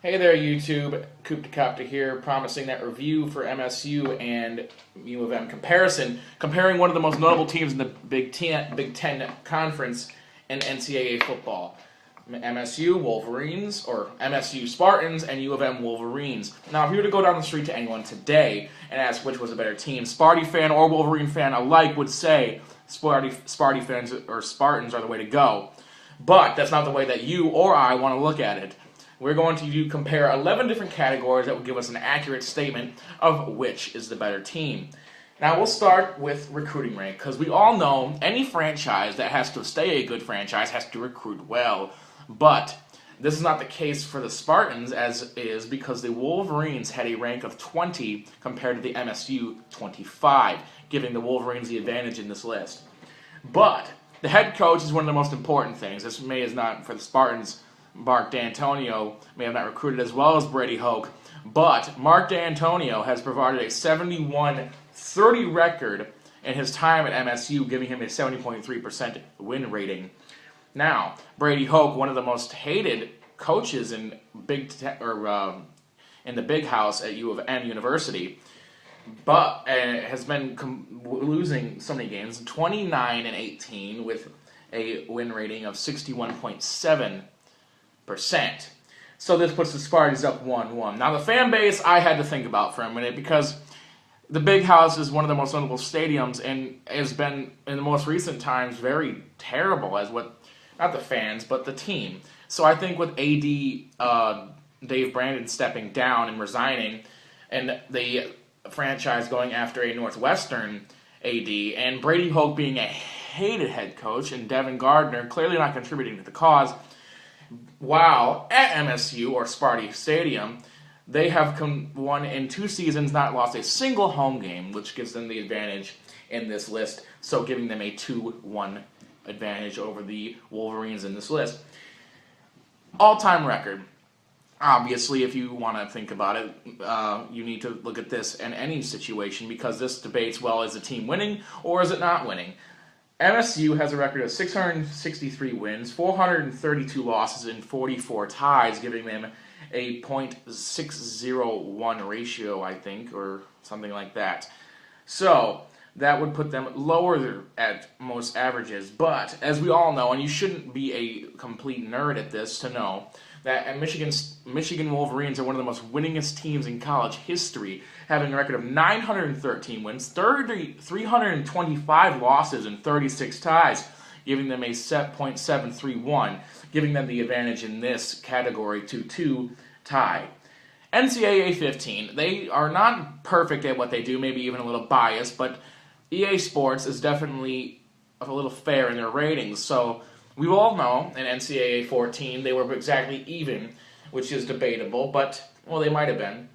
Hey there, YouTube. Coop to Copter here, promising that review for MSU and U of M comparison, comparing one of the most notable teams in the Big Ten Conference in NCAA football. MSU Wolverines, or MSU Spartans, and U of M Wolverines. Now, if you were to go down the street to anyone today and ask which was a better team, Sparty fan or Wolverine fan alike would say Sparty fans or Spartans are the way to go. But that's not the way that you or I want to look at it. We're going to compare 11 different categories that will give us an accurate statement of which is the better team. Now, we'll start with recruiting rank, because we all know any franchise that has to stay a good franchise has to recruit well. But this is not the case for the Spartans, as is because the Wolverines had a rank of 20 compared to the MSU 25, giving the Wolverines the advantage in this list. But the head coach is one of the most important things. This is not for the Spartans. Mark D'Antonio may have not recruited as well as Brady Hoke, but Mark D'Antonio has provided a 71-30 record in his time at MSU, giving him a 70.3% win rating. Now, Brady Hoke, one of the most hated coaches in in the big house at U of M University, but has been losing so many games, 29-18 with a win rating of 61.7%. So this puts the Spartans up 1-1. Now the fan base I had to think about for a minute, because the Big House is one of the most notable stadiums and has been in the most recent times very terrible as not the fans but the team. So I think with AD Dave Brandon stepping down and resigning, and the franchise going after a Northwestern AD, and Brady Hoke being a hated head coach, and Devin Gardner clearly not contributing to the cause. While at MSU, or Sparty Stadium, they have won in 2 seasons, not lost a single home game, which gives them the advantage in this list, so giving them a 2-1 advantage over the Wolverines in this list. All-time record. Obviously, if you want to think about it, you need to look at this in any situation, because this debates, well, is the team winning or is it not winning? MSU has a record of 663 wins, 432 losses, and 44 ties, giving them a .601 ratio, I think, or something like that. So that would put them lower at most averages. But as we all know, and you shouldn't be a complete nerd at this to know, that Michigan Wolverines are one of the most winningest teams in college history, having a record of 913 wins, 325 losses, and 36 ties, giving them a .731, giving them the advantage in this category to 2 tie. NCAA 15, they are not perfect at what they do, maybe even a little biased, but EA Sports is definitely a little fair in their ratings, so we all know in NCAA 14 they were exactly even, which is debatable, but, well, they might have been.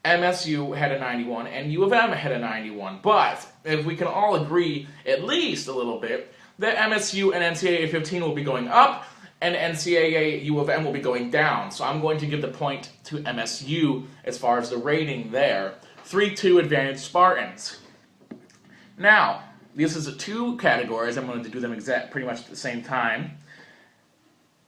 MSU had a 91, and U of M had a 91, but if we can all agree, at least a little bit, that MSU and NCAA 15 will be going up, and NCAA U of M will be going down. So I'm going to give the point to MSU as far as the rating there. 3-2 advantage Spartans. Now, this is 2 categories. I'm going to do them pretty much at the same time.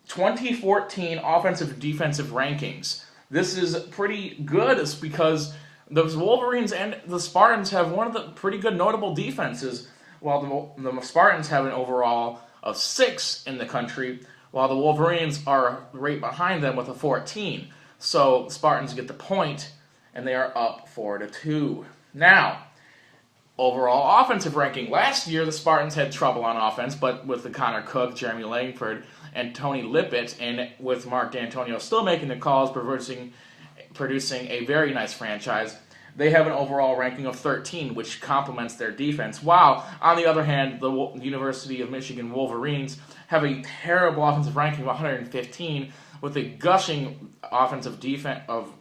2014 offensive defensive rankings. This is pretty good. It's because the Wolverines and the Spartans have one of the pretty good notable defenses, while the Spartans have an overall of 6 in the country, while the Wolverines are right behind them with a 14. So the Spartans get the point, and they are up 4-2. Now, overall offensive ranking. Last year, the Spartans had trouble on offense, but with the Connor Cook, Jeremy Langford, and Tony Lippett, and with Mark D'Antonio still making the calls, producing a very nice franchise, they have an overall ranking of 13, which complements their defense. While, on the other hand, the University of Michigan Wolverines have a terrible offensive ranking of 115, with a gushing offensive defense of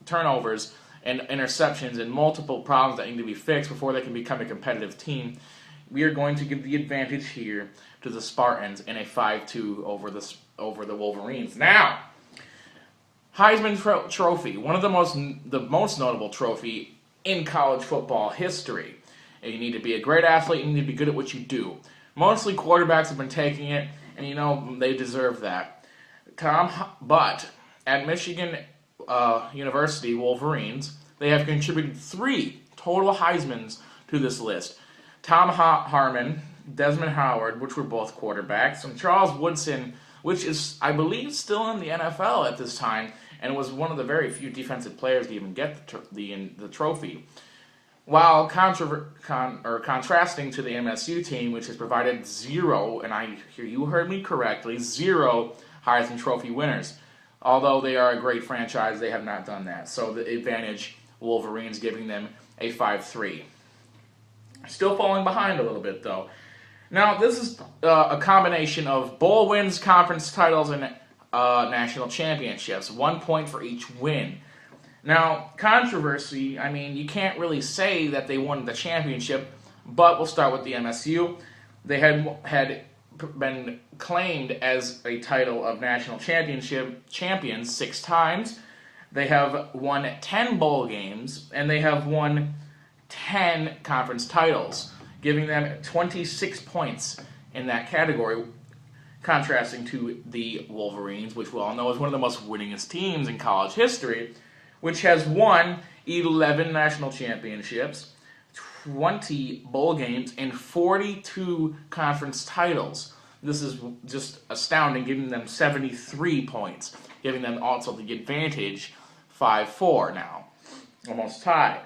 turnovers and interceptions and multiple problems that need to be fixed before they can become a competitive team. We are going to give the advantage here to the Spartans in a 5-2 over the Wolverines. Now, Heisman Trophy, one of the most notable trophy in college football history. And you need to be a great athlete, and you need to be good at what you do. Mostly quarterbacks have been taking it, and they deserve that. But at Michigan University Wolverines. They have contributed 3 total Heismans to this list. Tom Harmon, Desmond Howard, which were both quarterbacks, and Charles Woodson, which is, I believe, still in the NFL at this time, and was one of the very few defensive players to even get the trophy. While contrasting to the MSU team, which has provided 0, and I hear you heard me correctly, 0 Heisman Trophy winners. Although they are a great franchise, they have not done that. So the advantage, Wolverines, giving them a 5-3. Still falling behind a little bit, though. Now, this is a combination of bowl wins, conference titles, and national championships. 1 point for each win. Now, controversy, I mean, you can't really say that they won the championship, but we'll start with the MSU. They had been claimed as a title of national champions 6 times. They have won 10 bowl games, and they have won 10 conference titles, giving them 26 points in that category, contrasting to the Wolverines, which we all know is one of the most winningest teams in college history, which has won 11 national championships, 20 bowl games, and 42 conference titles. This is just astounding, giving them 73 points, giving them also the advantage 5-4 now, almost tied.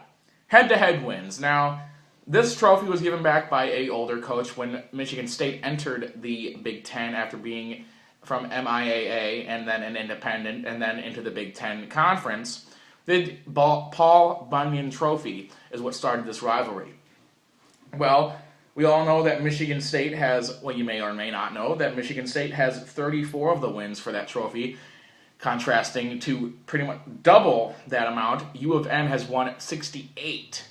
Head-to-head wins. Now, this trophy was given back by an older coach when Michigan State entered the Big Ten after being from MIAA and then an independent and then into the Big Ten Conference. The Paul Bunyan Trophy is what started this rivalry. Well, we all know that Michigan State has, well, you may or may not know, that Michigan State has 34 of the wins for that trophy, contrasting to pretty much double that amount. U of M has won 68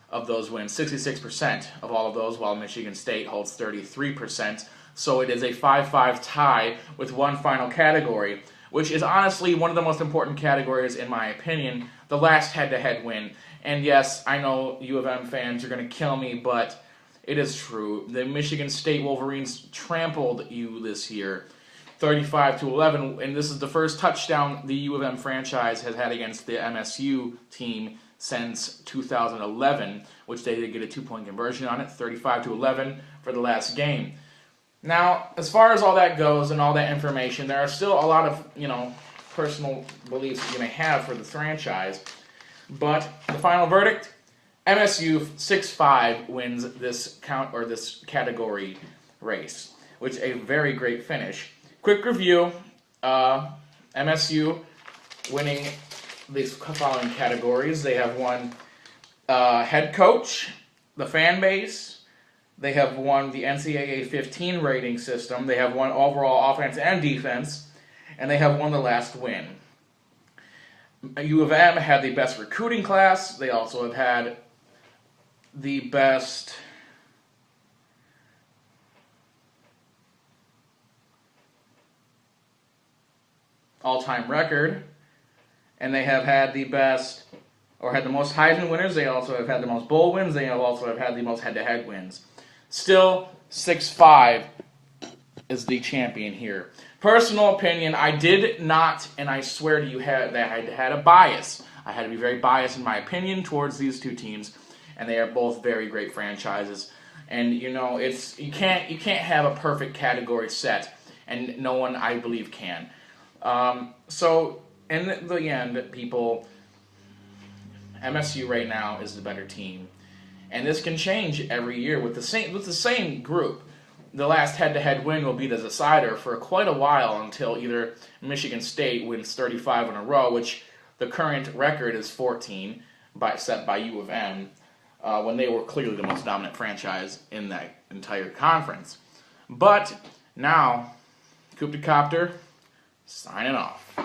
of those wins, 66% of all of those, while Michigan State holds 33%. So it is a 5-5 tie with one final category, which is honestly one of the most important categories in my opinion, the last head-to-head win. And yes, I know U of M fans are going to kill me, but it is true. The Michigan State Wolverines trampled you this year, 35-11, and this is the first touchdown the U of M franchise has had against the MSU team since 2011, which they did get a 2-point conversion on it, 35-11 for the last game. Now, as far as all that goes and all that information, there are still a lot of, personal beliefs that you may have for the franchise. But the final verdict, MSU 6-5 wins this category race, which is a very great finish. Quick review, MSU winning these following categories. They have won head coach, the fan base. They have won the NCAA 15 rating system. They have won overall offense and defense. And they have won the last win. U of M had the best recruiting class. They also have had the best all-time record. And they have had the best, or had the most Heisman winners. They also have had the most bowl wins. They also have had the most head-to-head wins. Still, 6-5 is the champion here. Personal opinion, I did not, and I swear to you that I had a bias. I had to be very biased in my opinion towards these two teams, and they are both very great franchises. And you can't have a perfect category set, and no one, I believe, can. So in the end, people, MSU right now is the better team. And this can change every year with the same group. The last head-to-head win will be the decider for quite a while until either Michigan State wins 35 in a row, which the current record is 14, set by U of M, when they were clearly the most dominant franchise in that entire conference. But now, Coop de Copter, signing off.